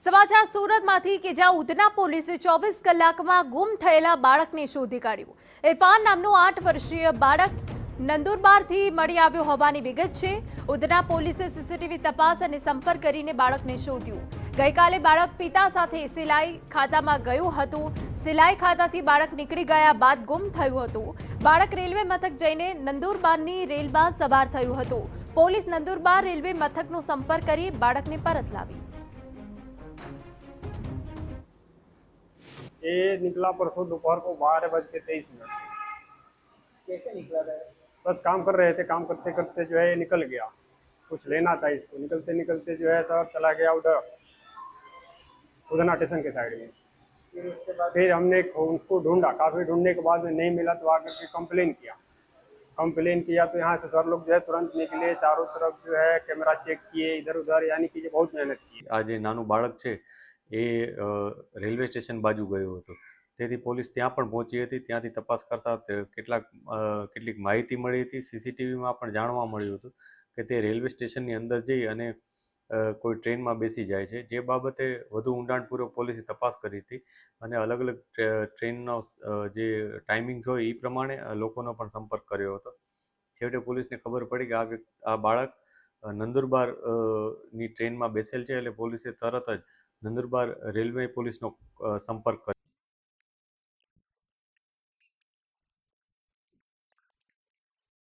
સમાચાર સુરતમાંથી કે જ્યાં ઉધના પોલીસે 24 કલાકમાં ગુમ થયેલા બાળકને શોધી કાઢ્યું। ઇરફાન નામનું 8 વર્ષીય બાળક નંદુરબારથી મળી આવ્યો હોવાની વિગત છે। ઉધના પોલીસે સીસીટીવી તપાસ અને સંપર્ક કરીને બાળકને શોધ્યું। ગઈકાલે બાળક પિતા સાથે સિલાઈ ખાતામાં ગયું હતું। સિલાઈ ખાતાથી બાળક નીકળી ગયા બાદ ગુમ થયું હતું। બાળક રેલવે મથક જઈને નંદુરબારની રેલમાં સવાર થયું હતું। પોલીસ નંદુરબાર રેલવે મથકનો સંપર્ક કરી બાળકને પરત લાવી। ये निकला परसों दोपहर को 12:23। कैसे निकला था? बस काम कर रहे थे, काम करते करते जो है ये निकल गया। कुछ लेना था इसको, निकलते निकलते जो है सर चला गया उधर उधना स्टेशन के साइड में। फिर उसके बाद फिर हमने उसको ढूंढा, काफ़ी ढूंढने के बाद में नहीं मिला तो आकर के कंप्लेन किया तो यहाँ से सर लोग जो है तुरंत निकले, चारों तरफ जो है कैमरा चेक किए, इधर उधर, यानी कि बहुत मेहनत की। આ જે નાનું બાળક છે એ રેલવે સ્ટેશન બાજુ ગયું હતું, તેથી પોલીસ ત્યાં પણ પહોંચી હતી। ત્યાંથી તપાસ કરતા કેટલીક માહિતી મળી હતી। સીસીટીવીમાં પણ જાણવા મળ્યું હતું કે તે રેલવે સ્ટેશનની અંદર જઈ અને કોઈ ટ્રેનમાં બેસી જાય છે, જે બાબતે વધુ ઊંડાણપૂર્વક પોલીસે તપાસ કરી હતી અને અલગ અલગ ટ્રેનનો જે ટાઈમિંગ્સ હોય એ પ્રમાણે લોકોનો પણ સંપર્ક કર્યો હતો। છેવટે પોલીસને ખબર પડી કે આ બાળક નંદુરબાર ની ટ્રેનમાં બેસેલ છે, એટલે પોલીસે તરત જ નંદુરબાર રેલવે પોલીસનો સંપર્ક કર્યો।